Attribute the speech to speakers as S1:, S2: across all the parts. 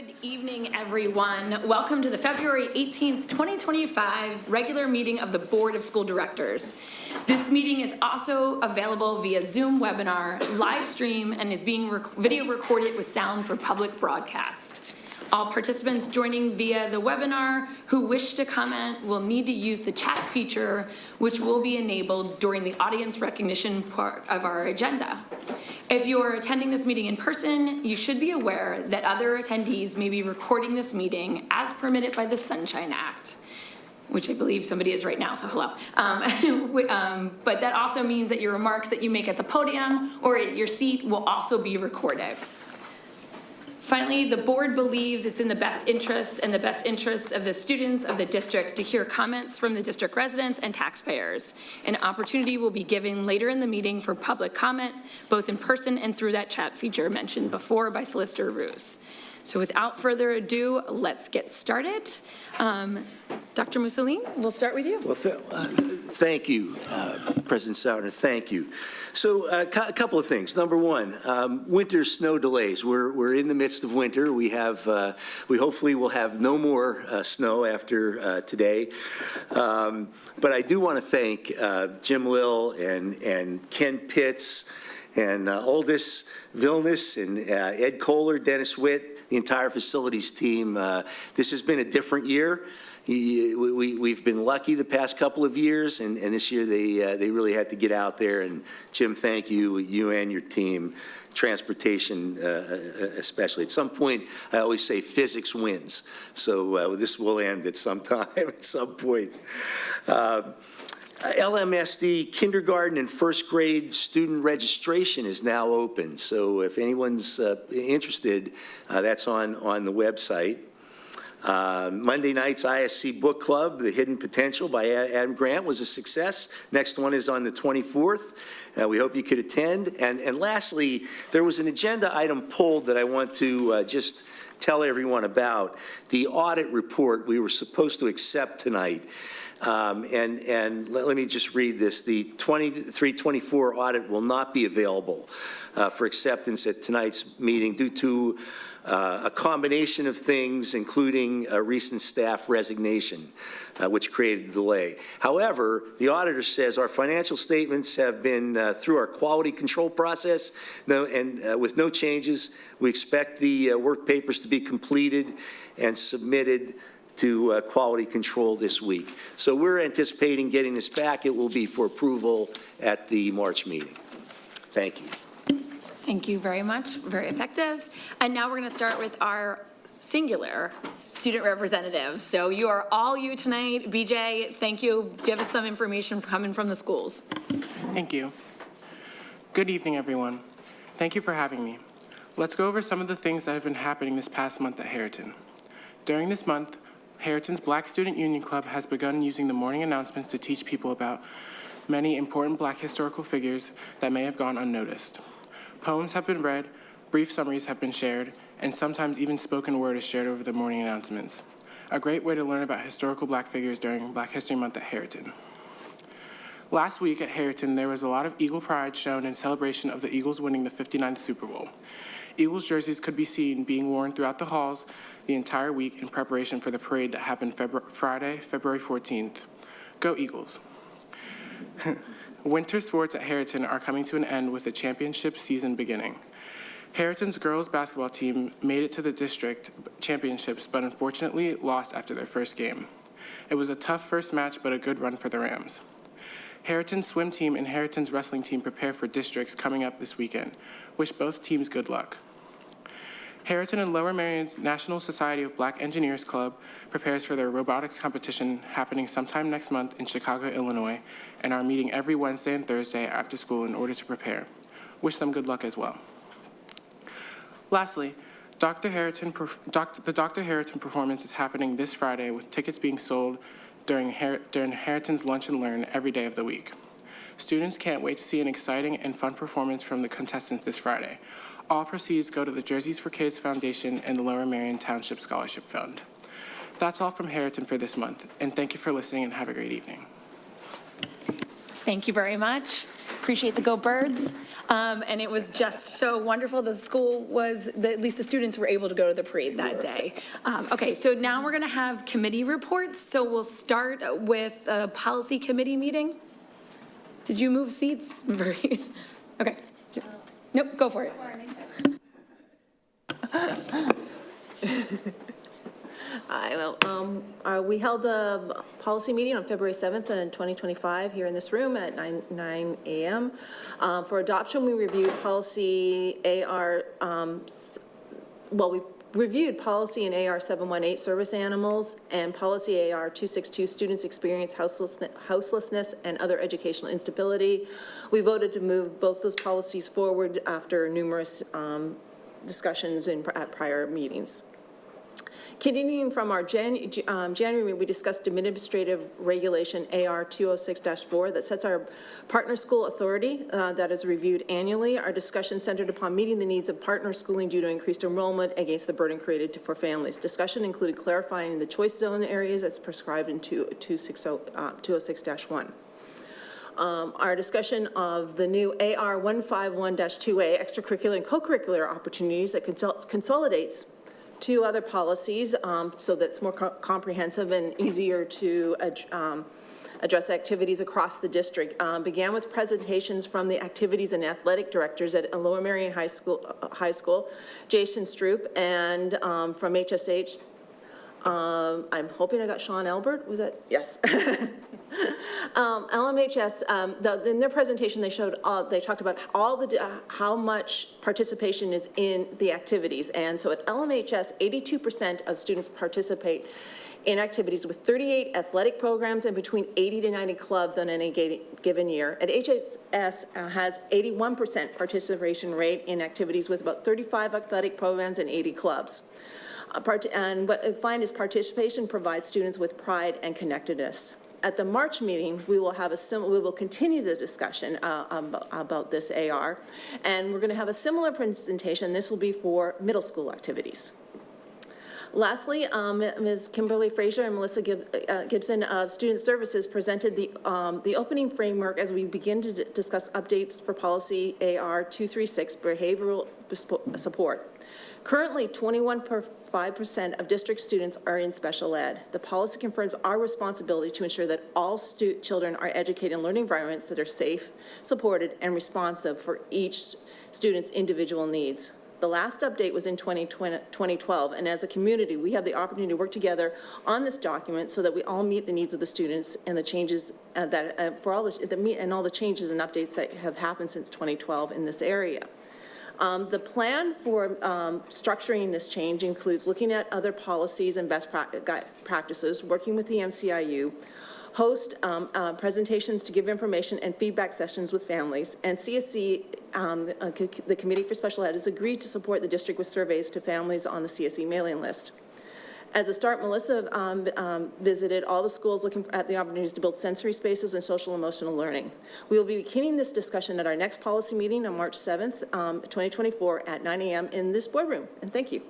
S1: Good evening, everyone. Welcome to the February 18th, 2025 regular meeting of the Board of School Directors. This meeting is also available via Zoom webinar, live stream, and is being video recorded with sound for public broadcast. All participants joining via the webinar who wish to comment will need to use the chat feature, which will be enabled during the audience recognition part of our agenda. If you're attending this meeting in person, you should be aware that other attendees may be recording this meeting as permitted by the Sunshine Act, which I believe somebody is right now, so hello. But that also means that your remarks that you make at the podium or at your seat will also be recorded. Finally, the board believes it's in the best interest and the best interest of the students of the district to hear comments from the district residents and taxpayers. An opportunity will be given later in the meeting for public comment, both in person and through that chat feature mentioned before by Solicitor Roos. So without further ado, let's get started. Dr. Mussolini, we'll start with you.
S2: Well, thank you, President Sauer, thank you. So a couple of things. Number one, winter snow delays. We're in the midst of winter. We hopefully will have no more snow after today. But I do want to thank Jim Lill and Ken Pitts and Aldous Vilnius and Ed Kohler, Dennis Witt, the entire facilities team. This has been a different year. We've been lucky the past couple of years, and this year they really had to get out there. And Jim, thank you, you and your team, transportation especially. At some point, I always say physics wins. So this will end at some time, at some point. LMSD kindergarten and first grade student registration is now open. So if anyone's interested, that's on the website. Monday night's ISC Book Club, The Hidden Potential by Adam Grant was a success. Next one is on the 24th. We hope you could attend. And lastly, there was an agenda item pulled that I want to just tell everyone about. The audit report we were supposed to accept tonight. And let me just read this. The 23-24 audit will not be available for acceptance at tonight's meeting due to a combination of things, including a recent staff resignation, which created a delay. However, the auditor says our financial statements have been through our quality control process, with no changes. We expect the work papers to be completed and submitted to quality control this week. So we're anticipating getting this back. It will be for approval at the March meeting. Thank you.
S1: Thank you very much. Very effective. And now we're going to start with our singular student representative. So you are all you tonight. BJ, thank you. Give us some information coming from the schools.
S3: Thank you. Good evening, everyone. Thank you for having me. Let's go over some of the things that have been happening this past month at Harriton. During this month, Harriton's Black Student Union Club has begun using the morning announcements to teach people about many important Black historical figures that may have gone unnoticed. Poems have been read, brief summaries have been shared, and sometimes even spoken word is shared over the morning announcements. A great way to learn about historical Black figures during Black History Month at Harriton. Last week at Harriton, there was a lot of Eagle pride shown in celebration of the Eagles winning the 59th Super Bowl. Eagles jerseys could be seen being worn throughout the halls the entire week in preparation for the parade that happened Friday, February 14th. Go Eagles. Winter sports at Harriton are coming to an end with the championship season beginning. Harriton's girls basketball team made it to the district championships, but unfortunately lost after their first game. It was a tough first match, but a good run for the Rams. Harriton's swim team and Harriton's wrestling team prepare for districts coming up this weekend. Wish both teams good luck. Harriton and Lower Merion's National Society of Black Engineers Club prepares for their robotics competition happening sometime next month in Chicago, Illinois, and are meeting every Wednesday and Thursday after school in order to prepare. Wish them good luck as well. Lastly, the Dr. Harriton performance is happening this Friday with tickets being sold during Harriton's Lunch and Learn every day of the week. Students can't wait to see an exciting and fun performance from the contestants this Friday. All proceeds go to the Jerseys for Kids Foundation and the Lower Merion Township Scholarship Fund. That's all from Harriton for this month, and thank you for listening and have a great evening.
S1: Thank you very much. Appreciate the Go Birds. And it was just so wonderful. The school was, at least the students were able to go to the parade that day. Okay, so now we're going to have committee reports. So we'll start with a policy committee meeting. Did you move seats? Okay. Nope, go for it.
S4: We held a policy meeting on February 7th in 2025 here in this room at 9 a.m. For adoption, we reviewed policy AR, we reviewed policy in AR 718, service animals, and policy AR 262, students experience houselessness and other educational instability. We voted to move both those policies forward after numerous discussions at prior meetings. Continuing from our January, we discussed administrative regulation AR 206-4 that sets our partner school authority that is reviewed annually. Our discussion centered upon meeting the needs of partner schooling due to increased enrollment against the burden created for families. Discussion included clarifying the choice zone areas as prescribed in 206-1. Our discussion of the new AR 151-2A, extracurricular and co-curricular opportunities that consolidates two other policies so that it's more comprehensive and easier to address activities across the district. Began with presentations from the activities and athletic directors at Lower Merion High School, Jason Stroop, and from HSH, I'm hoping I got Sean Albert, was that? Yes. LMHS, in their presentation, they talked about how much participation is in the activities. And so at LMHS, 82% of students participate in activities with 38 athletic programs and between 80 to 90 clubs on any given year. At HSS has 81% participation rate in activities with about 35 athletic programs and 80 clubs. And what I find is participation provides students with pride and connectedness. At the March meeting, we will continue the discussion about this AR, and we're going to have a similar presentation. This will be for middle school activities. Lastly, Ms. Kimberly Frazier and Melissa Gibson of Student Services presented the opening framework as we begin to discuss updates for policy AR 236, behavioral support. Currently, 21.5% of district students are in special ed. The policy confirms our responsibility to ensure that all children are educated in learning environments that are safe, supported, and responsive for each student's individual needs. The last update was in 2012, and as a community, we have the opportunity to work together on this document so that we all meet the needs of the students and the changes and all the changes and updates that have happened since 2012 in this area. The plan for structuring this change includes looking at other policies and best practices, working with the MCIU, host presentations to give information and feedback sessions with families, and CSE, the Committee for Special Ed, has agreed to support the district with surveys to families on the CSE mailing list. As a start, Melissa visited all the schools looking at the opportunities to build sensory spaces and social emotional learning. We will be beginning this discussion at our next policy meeting on March 7th, 2024 at 9 a.m. in this boardroom, and thank you.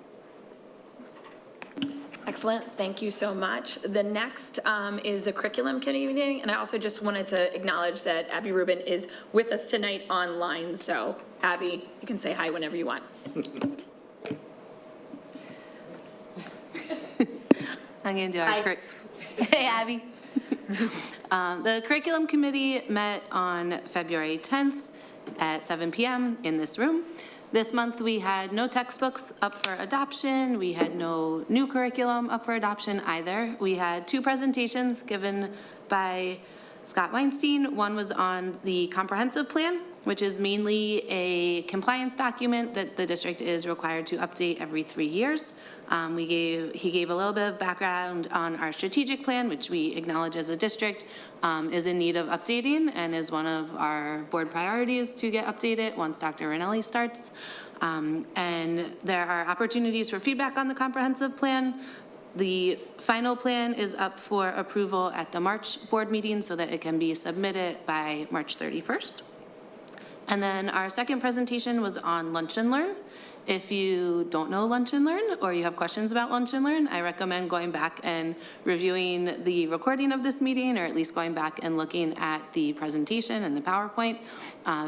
S1: Excellent, thank you so much. The next is the curriculum committee meeting, and I also just wanted to acknowledge that Abby Rubin is with us tonight online, so Abby, you can say hi whenever you want.
S5: I'm going to do our Hey, Abby. The curriculum committee met on February 10th at 7 p.m. in this room. This month we had no textbooks up for adoption. We had no new curriculum up for adoption either. We had two presentations given by Scott Weinstein. One was on the comprehensive plan, which is mainly a compliance document that the district is required to update every 3 years. He gave a little bit of background on our strategic plan, which we acknowledge as a district is in need of updating and is one of our board priorities to get updated once Dr. Ranelli starts. And there are opportunities for feedback on the comprehensive plan. The final plan is up for approval at the March board meeting so that it can be submitted by March 31st. And then our second presentation was on Lunch and Learn. If you don't know Lunch and Learn or you have questions about Lunch and Learn, I recommend going back and reviewing the recording of this meeting, or at least going back and looking at the presentation and the PowerPoint.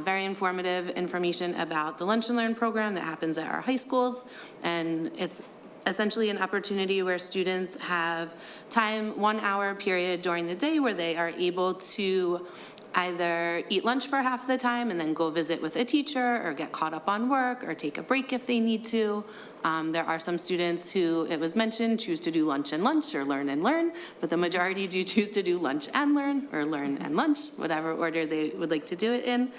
S5: Very informative information about the Lunch and Learn program that happens at our high schools, and it's essentially an opportunity where students have time, 1 hour period during the day where they are able to either eat lunch for half the time and then go visit with a teacher, or get caught up on work, or take a break if they need to. There are some students who, it was mentioned, choose to do lunch and lunch or learn and learn, but the majority do choose to do lunch and learn, or learn and lunch, whatever order they would like to do it in.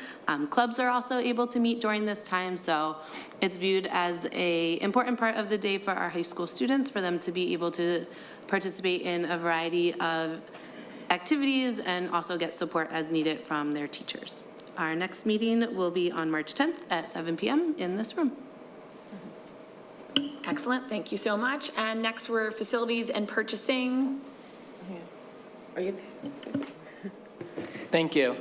S5: Clubs are also able to meet during this time, so it's viewed as an important part of the day for our high school students, for them to be able to participate in a variety of activities and also get support as needed from their teachers. Our next meeting will be on March 10th at 7 p.m. in this room.
S1: Excellent, thank you so much. And next, we're facilities and purchasing.
S4: Are you?
S6: Thank you.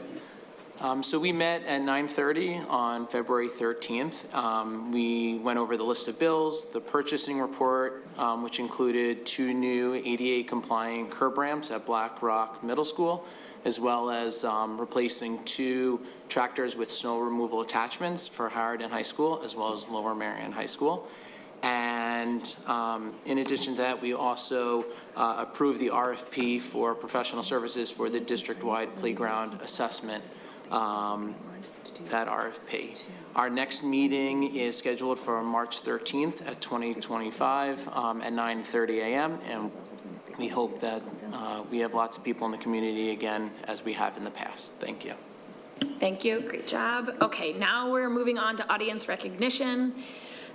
S6: So we met at 9:30 on February 13th. We went over the list of bills, the purchasing report, which included 2 new ADA compliant curb ramps at Black Rock Middle School, as well as replacing 2 tractors with snow removal attachments for Howard High School, as well as Lower Marion High School. And in addition to that, we also approved the RFP for professional services for the district-wide playground assessment, that RFP. Our next meeting is scheduled for March 13th at 2025 at 9:30 a.m. And we hope that we have lots of people in the community again, as we have in the past. Thank you.
S1: Thank you, great job. Okay, now we're moving on to audience recognition.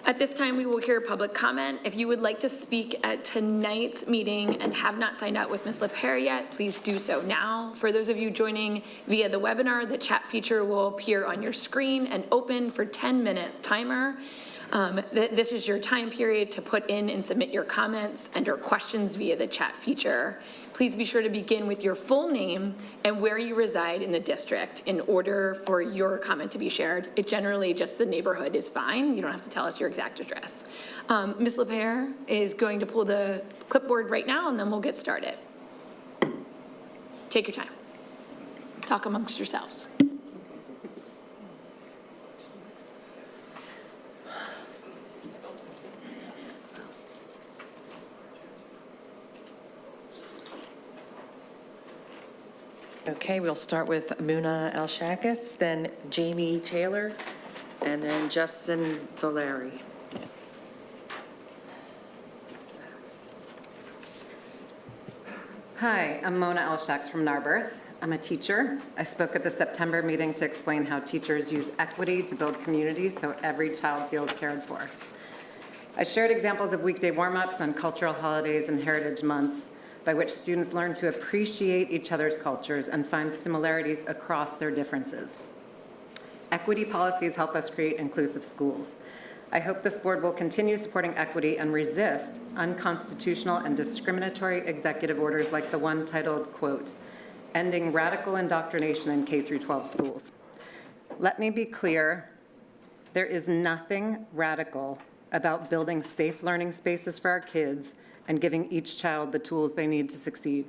S1: At this time, we will hear public comment. If you would like to speak at tonight's meeting and have not signed out with Ms. LaPere yet, please do so now. For those of you joining via the webinar, the chat feature will appear on your screen and open for 10-minute timer. This is your time period to put in and submit your comments and or questions via the chat feature. Please be sure to begin with your full name and where you reside in the district in order for your comment to be shared. It generally just the neighborhood is fine. You don't have to tell us your exact address. Ms. LaPere is going to pull the clipboard right now, and then we'll get started. Take your time. Talk amongst yourselves.
S7: Okay, we'll start with Muna Alshakis, then Jamie Taylor, and then Justin Valeri.
S8: Hi, I'm Mona Alshakis from Narberth. I'm a teacher. I spoke at the September meeting to explain how teachers use equity to build communities so every child feels cared for. I shared examples of weekday warm-ups on cultural holidays and heritage months by which students learn to appreciate each other's cultures and find similarities across their differences. Equity policies help us create inclusive schools. I hope this board will continue supporting equity and resist unconstitutional and discriminatory executive orders like the one titled, quote, "Ending Radical Indoctrination in K-12 Schools." Let me be clear, there is nothing radical about building safe learning spaces for our kids and giving each child the tools they need to succeed.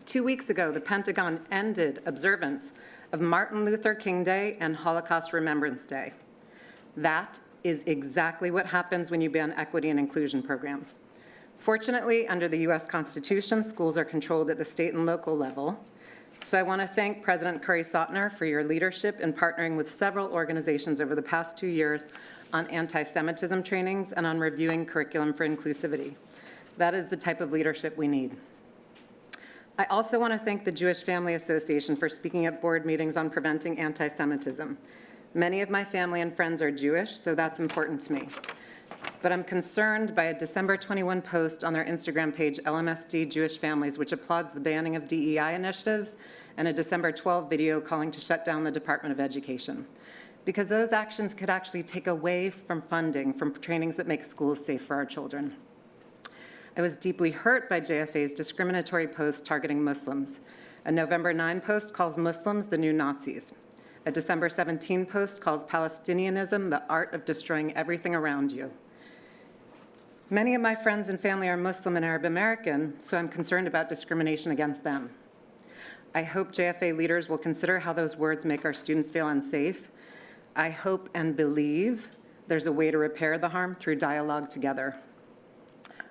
S8: 2 weeks ago, the Pentagon ended observance of Martin Luther King Day and Holocaust Remembrance Day. That is exactly what happens when you ban equity and inclusion programs. Fortunately, under the U.S. Constitution, schools are controlled at the state and local level. So I want to thank President Curry Sotner for your leadership in partnering with several organizations over the past 2 years on anti-Semitism trainings and on reviewing curriculum for inclusivity. That is the type of leadership we need. I also want to thank the Jewish Family Association for speaking at board meetings on preventing anti-Semitism. Many of my family and friends are Jewish, so that's important to me. But I'm concerned by a December 21 post on their Instagram page, LMSD Jewish Families, which applauds the banning of DEI initiatives, and a December 12 video calling to shut down the Department of Education. Because those actions could actually take away from funding from trainings that make schools safe for our children. I was deeply hurt by JFA's discriminatory post targeting Muslims. A November 9 post calls Muslims the new Nazis. A December 17 post calls Palestinianism the art of destroying everything around you. Many of my friends and family are Muslim and Arab American, so I'm concerned about discrimination against them. I hope JFA leaders will consider how those words make our students feel unsafe. I hope and believe there's a way to repair the harm through dialogue together.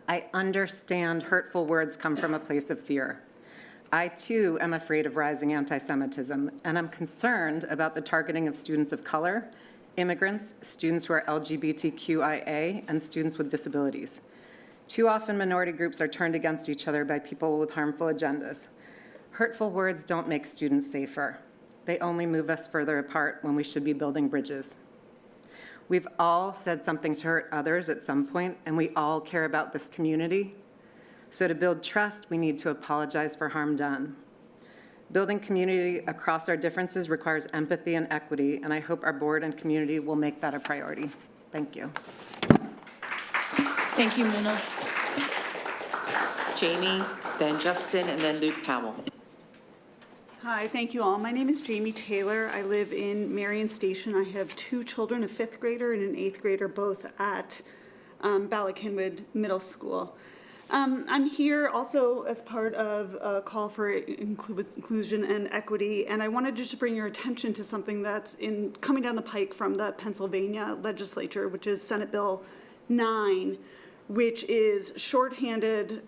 S8: I understand hurtful words come from a place of fear. I, too, am afraid of rising anti-Semitism, and I'm concerned about the targeting of students of color, immigrants, students who are LGBTQIA, and students with disabilities. Too often, minority groups are turned against each other by people with harmful agendas. Hurtful words don't make students safer. They only move us further apart when we should be building bridges. We've all said something to hurt others at some point, and we all care about this community. So to build trust, we need to apologize for harm done. Building community across our differences requires empathy and equity, and I hope our board and community will make that a priority. Thank you.
S1: Thank you, Muna.
S7: Jamie, then Justin, and then Luke Powell.
S9: Hi, thank you all. My name is Jamie Taylor. I live in Marion Station. I have 2 children, a 5th grader and an 8th grader, both at Ballackinwood Middle School. I'm here also as part of a call for inclusion and equity, and I wanted just to bring your attention to something that's coming down the pike from the Pennsylvania legislature, which is Senate Bill 9, which is shorthanded,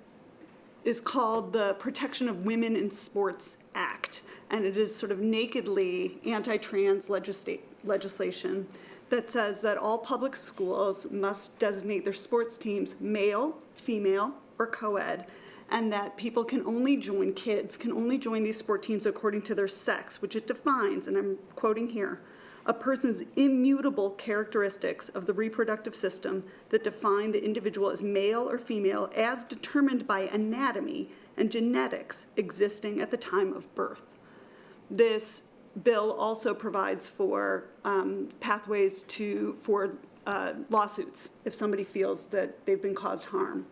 S9: is called the Protection of Women in Sports Act, and it is sort of nakedly anti-trans legislation that says that all public schools must designate their sports teams male, female, or co-ed, and that people can only join, kids can only join these sport teams according to their sex, which it defines, and I'm quoting here, a person's immutable characteristics of the reproductive system that define the individual as male or female as determined by anatomy and genetics existing at the time of birth. This bill also provides for pathways for lawsuits if somebody feels that they've been caused harm.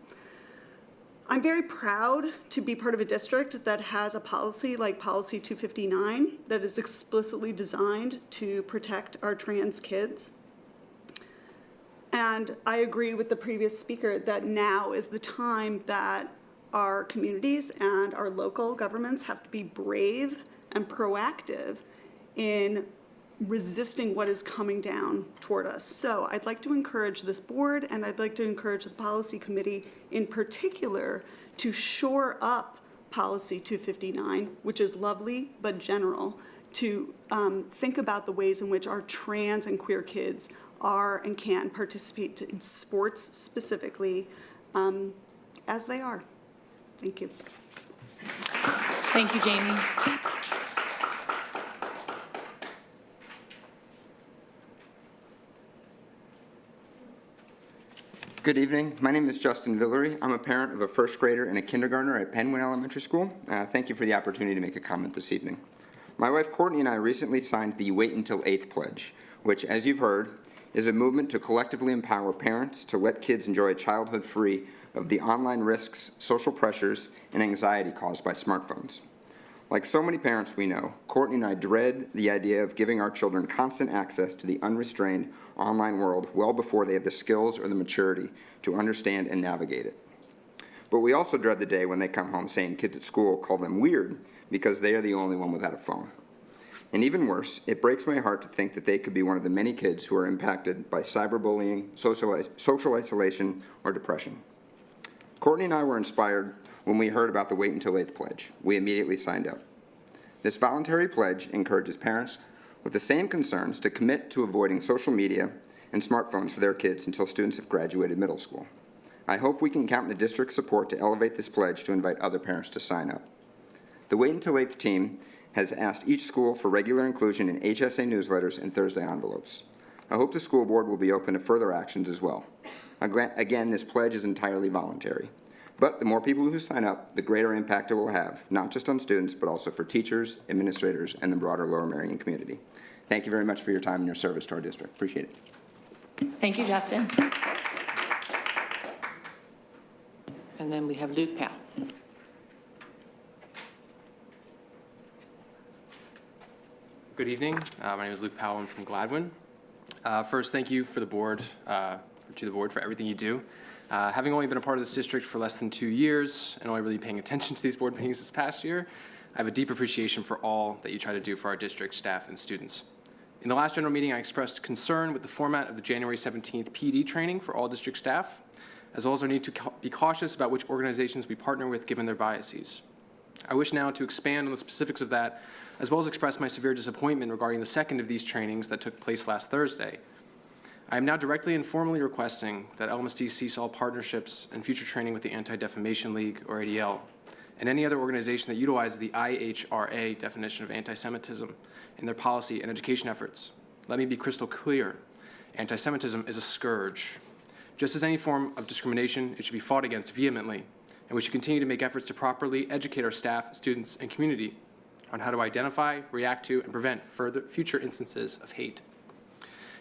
S9: I'm very proud to be part of a district that has a policy like Policy 259 that is explicitly designed to protect our trans kids. And I agree with the previous speaker that now is the time that our communities and our local governments have to be brave and proactive in resisting what is coming down toward us. So I'd like to encourage this board, and I'd like to encourage the policy committee in particular to shore up Policy 259, which is lovely but general, to think about the ways in which our trans and queer kids are and can participate in sports specifically as they are. Thank you.
S1: Thank you, Jamie.
S10: Good evening. My name is Justin Villery. I'm a parent of a first grader and a kindergartner at Penguin Elementary School. Thank you for the opportunity to make a comment this evening. My wife Courtney and I recently signed the Wait Until 8th Pledge, which, as you've heard, is a movement to collectively empower parents to let kids enjoy a childhood free of the online risks, social pressures, and anxiety caused by smartphones. Like so many parents we know, Courtney and I dread the idea of giving our children constant access to the unrestrained online world well before they have the skills or the maturity to understand and navigate it. But we also dread the day when they come home saying kids at school call them weird because they are the only one without a phone. And even worse, it breaks my heart to think that they could be one of the many kids who are impacted by cyberbullying, social isolation, or depression. Courtney and I were inspired when we heard about the Wait Until 8th Pledge. We immediately signed up. This voluntary pledge encourages parents with the same concerns to commit to avoiding social media and smartphones for their kids until students have graduated middle school. I hope we can count on the district's support to elevate this pledge to invite other parents to sign up. The Wait Until 8th team has asked each school for regular inclusion in HSA newsletters and Thursday envelopes. I hope the school board will be open to further actions as well. Again, this pledge is entirely voluntary. But the more people who sign up, the greater impact it will have, not just on students, but also for teachers, administrators, and the broader Lower Merion community. Thank you very much for your time and your service to our district. Appreciate it.
S1: Thank you, Justin.
S7: And then we have Luke Powell.
S11: Good evening. My name is Luke Powell. I'm from Gladwin. First, thank you to the board for everything you do. Having only been a part of this district for less than 2 years and only really paying attention to these board meetings this past year, I have a deep appreciation for all that you try to do for our district staff and students. In the last general meeting, I expressed concern with the format of the January 17th PD training for all district staff, as well as our need to be cautious about which organizations we partner with given their biases. I wish now to expand on the specifics of that, as well as express my severe disappointment regarding the second of these trainings that took place last Thursday. I am now directly and formally requesting that LMSD cease all partnerships and future training with the Anti-Defamation League, or ADL, and any other organization that utilizes the IHRA definition of anti-Semitism in their policy and education efforts. Let me be crystal clear. Anti-Semitism is a scourge. Just as any form of discrimination, it should be fought against vehemently, and we should continue to make efforts to properly educate our staff, students, and community on how to identify, react to, and prevent future instances of hate.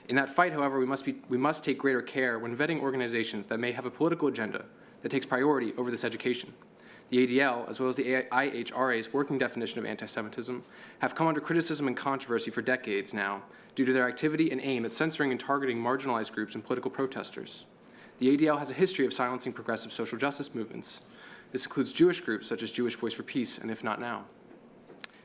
S11: In that fight, however, we must take greater care when vetting organizations that may have a political agenda that takes priority over this education. The ADL, as well as the IHRA's working definition of anti-Semitism, have come under criticism and controversy for decades now due to their activity and aim at censoring and targeting marginalized groups and political protesters. The ADL has a history of silencing progressive social justice movements. This includes Jewish groups such as Jewish Voice for Peace and If Not Now.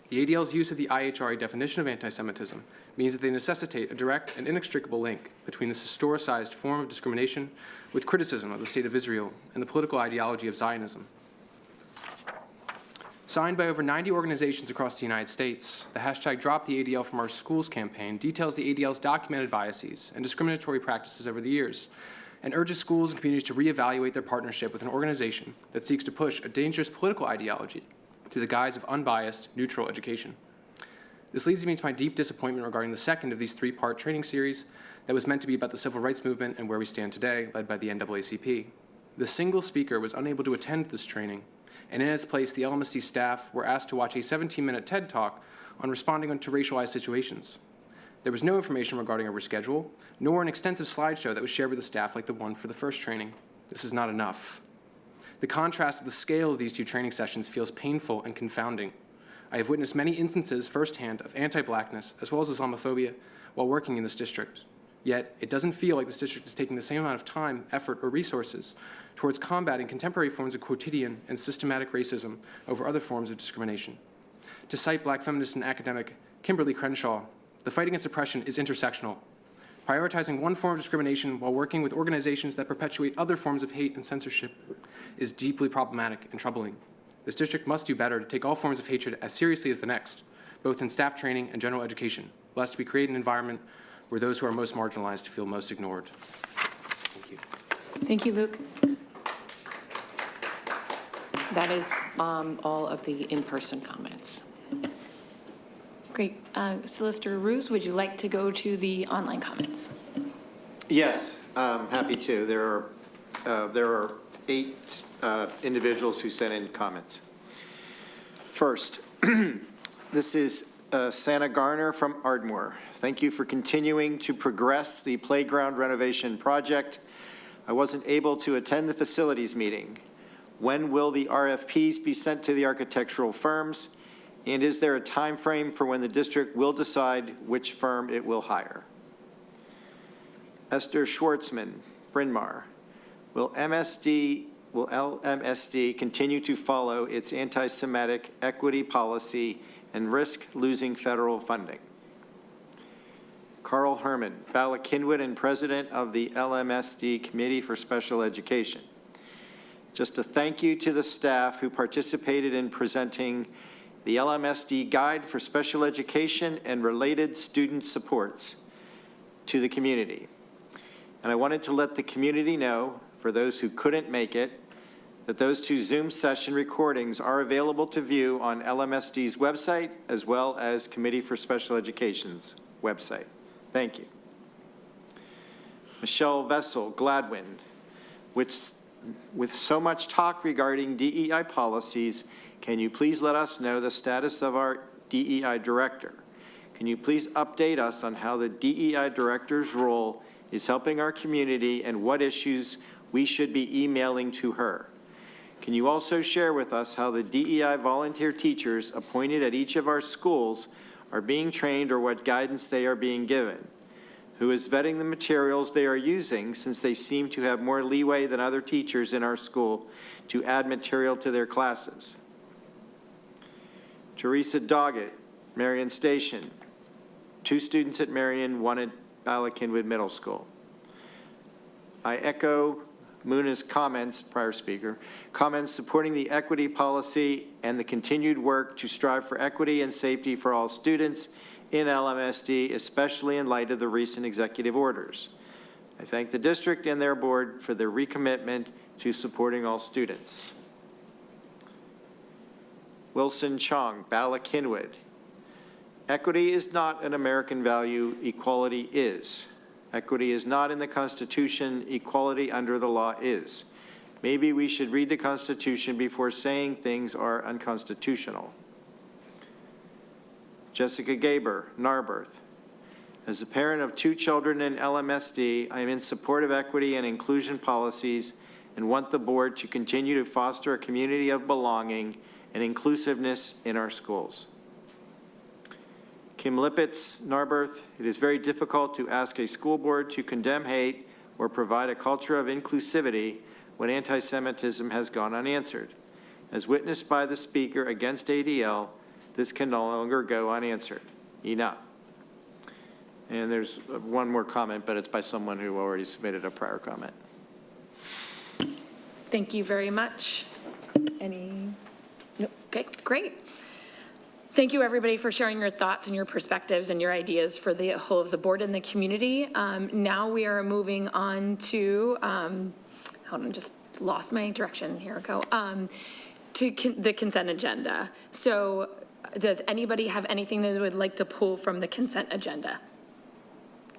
S11: The ADL's use of the IHRA definition of anti-Semitism means that they necessitate a direct and inextricable link between this historicized form of discrimination with criticism of the State of Israel and the political ideology of Zionism. Signed by over 90 organizations across the United States, the hashtag Drop the ADL from Our Schools campaign details the ADL's documented biases and discriminatory practices over the years, and urges schools and communities to reevaluate their partnership with an organization that seeks to push a dangerous political ideology through the guise of unbiased, neutral education. This leads me to my deep disappointment regarding the second of these three-part training series that was meant to be about the civil rights movement and where we stand today, led by the NAACP. The single speaker was unable to attend this training, and in its place, the LMSD staff were asked to watch a 17-minute TED Talk on responding to racialized situations. There was no information regarding a reschedule, nor an extensive slideshow that was shared with the staff like the one for the first training. This is not enough. The contrast of the scale of these two training sessions feels painful and confounding. I have witnessed many instances firsthand of anti-Blackness as well as Islamophobia while working in this district. Yet, it doesn't feel like this district is taking the same amount of time, effort, or resources towards combating contemporary forms of quotidian and systematic racism over other forms of discrimination. To cite Black feminist and academic Kimberly Crenshaw, the fight against oppression is intersectional. Prioritizing one form of discrimination while working with organizations that perpetuate other forms of hate and censorship is deeply problematic and troubling. This district must do better to take all forms of hatred as seriously as the next, both in staff training and general education, lest we create an environment where those who are most marginalized feel most ignored. Thank you.
S1: Thank you, Luke. That is all of the in-person comments. Great. Solicitor Roos, would you like to go to the online comments?
S12: Yes, happy to. There are 8 individuals who sent in comments. First, this is Santa Garner from Ardmore. Thank you for continuing to progress the playground renovation project. I wasn't able to attend the facilities meeting. When will the RFPs be sent to the architectural firms? And is there a time frame for when the district will decide which firm it will hire? Esther Schwartzman, Bryn Mawr. Will LMSD continue to follow its anti-Semitic equity policy and risk losing federal funding? Carl Herman, Bala Kinwood and President of the LMSD Committee for Special Education. Just a thank you to the staff who participated in presenting the LMSD Guide for Special Education and related student supports to the community. And I wanted to let the community know, for those who couldn't make it, that those 2 Zoom session recordings are available to view on LMSD's website as well as Committee for Special Education's website. Thank you. Michelle Vessel, Gladwin, with so much talk regarding DEI policies, can you please let us know the status of our DEI director? Can you please update us on how the DEI director's role is helping our community and what issues we should be emailing to her? Can you also share with us how the DEI volunteer teachers appointed at each of our schools are being trained or what guidance they are being given? Who is vetting the materials they are using, since they seem to have more leeway than other teachers in our school to add material to their classes? Teresa Doggett, Marion Station. 2 students at Marion, 1 at Bala-Cynwyd Middle School. I echo Muna's comments, prior speaker, comments supporting the equity policy and the continued work to strive for equity and safety for all students in LMSD, especially in light of the recent executive orders. I thank the district and their board for their recommitment to supporting all students. Wilson Chong, Bala-Cynwyd. Equity is not an American value, equality is. Equity is not in the Constitution, equality under the law is. Maybe we should read the Constitution before saying things are unconstitutional. Jessica Gaber, Narberth. As a parent of 2 children in LMSD, I am in support of equity and inclusion policies and want the board to continue to foster a community of belonging and inclusiveness in our schools. Kim Lippitz, Narberth. It is very difficult to ask a school board to condemn hate or provide a culture of inclusivity when anti-Semitism has gone unanswered. As witnessed by the speaker against ADL, this can no longer go unanswered. Enough. And there's one more comment, but it's by someone who already submitted a prior comment.
S1: Thank you very much. Any? No. Okay, great. Thank you, everybody, for sharing your thoughts and your perspectives and your ideas for the whole of the board and the community. Now we are moving on to, hold on, just lost my direction. Here we go. To the consent agenda. So does anybody have anything that they would like to pull from the consent agenda?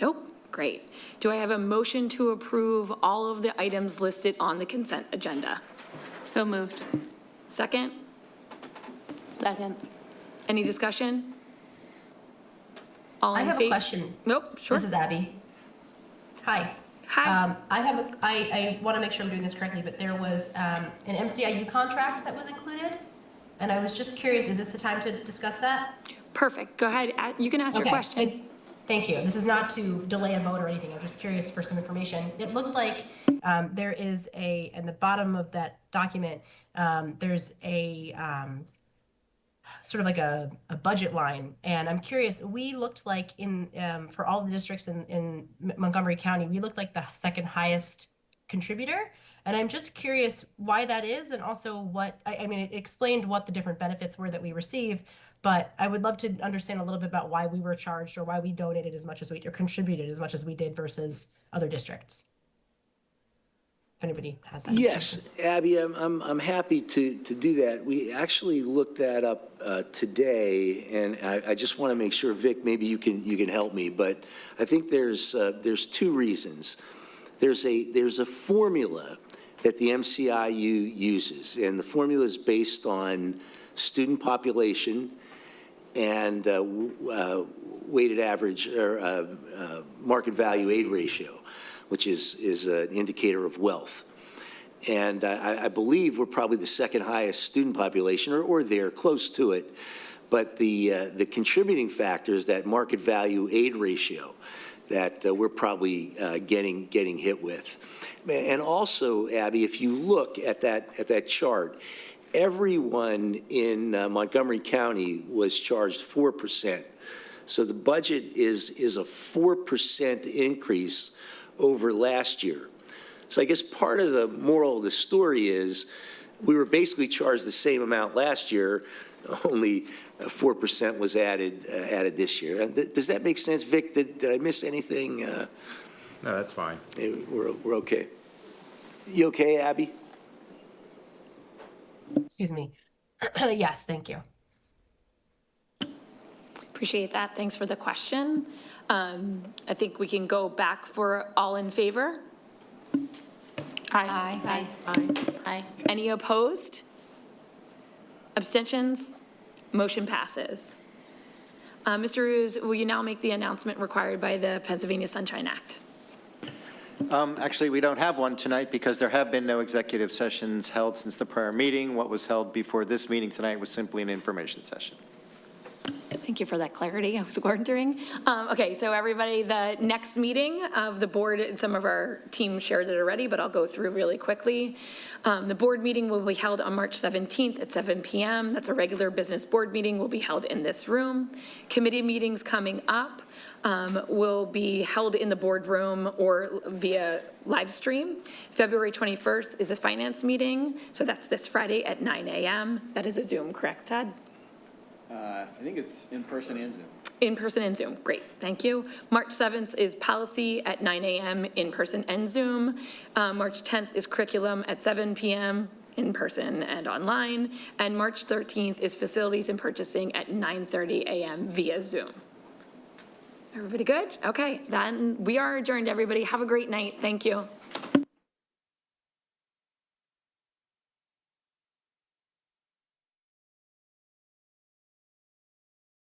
S1: Nope. Great. Do I have a motion to approve all of the items listed on the consent agenda?
S5: So moved.
S1: Second?
S5: Second.
S1: Any discussion? All in
S13: I have a
S1: favor?
S13: question.
S1: Nope, sure.
S13: This is Abby. Hi.
S1: Hi.
S13: I want to make sure I'm doing this correctly, but there was an MCIU contract that was included, and I was just curious, is this the time to discuss that?
S1: Perfect. Go ahead. You can ask your question.
S13: Thank you. This is not to delay a vote or anything. I'm just curious for some information. It looked like there is in the bottom of that document, there's a sort of like a budget line. And I'm curious, we looked like for all the districts in Montgomery County, we looked like the second highest contributor. And I'm just curious why that is, and also what, I mean, it explained what the different benefits were that we receive, but I would love to understand a little bit about why we were charged or why we donated as much as we, or contributed as much as we did versus other districts. If anybody has that.
S2: Yes, Abby, I'm happy to do that. We actually looked that up today, and I just want to make sure, Vic, maybe you can help me. But I think there's 2 reasons. There's a formula that the MCIU uses, and the formula is based on student population and weighted average or market value aid ratio, which is an indicator of wealth. And I believe we're probably the second highest student population, or there, close to it. But the contributing factor is that market value aid ratio that we're probably getting hit with. And also, Abby, if you look at that chart, everyone in Montgomery County was charged 4%. So the budget is a 4% increase over last year. So I guess part of the moral of the story is we were basically charged the same amount last year, only 4% was added this year. Does that make sense, Vic? Did I miss anything?
S14: No, that's fine.
S2: We're okay. You okay, Abby?
S13: Excuse me. Yes, thank you.
S1: Appreciate that. Thanks for the question. I think we can go back for all in favor. Aye.
S5: Aye.
S1: Aye. Any opposed? Abstentions? Motion passes. Mr. Ruse, will you now make the announcement required by the Pennsylvania Sunshine Act?
S12: Actually, we don't have one tonight because there have been no executive sessions held since the prior meeting. What was held before this meeting tonight was simply an information session.
S1: Thank you for that clarity. I was wondering. Okay, so everybody, the next meeting of the board, some of our team shared it already, but I'll go through really quickly. The board meeting will be held on March 17th at 7 p.m. That's a regular business board meeting, will be held in this room. Committee meetings coming up will be held in the boardroom or via live stream. February 21st is a finance meeting, so that's this Friday at 9 a.m. That is a Zoom, correct, Todd?
S15: I think it's in person and Zoom.
S1: In person and Zoom, great, thank you. March 7th is policy at 9 a.m. in person and Zoom. March 10th is curriculum at 7 p.m. in person and online. And March 13th is facilities and purchasing at 9:30 a.m. via Zoom. Everybody good? Okay, then we are adjourned, everybody. Have a great night, thank you.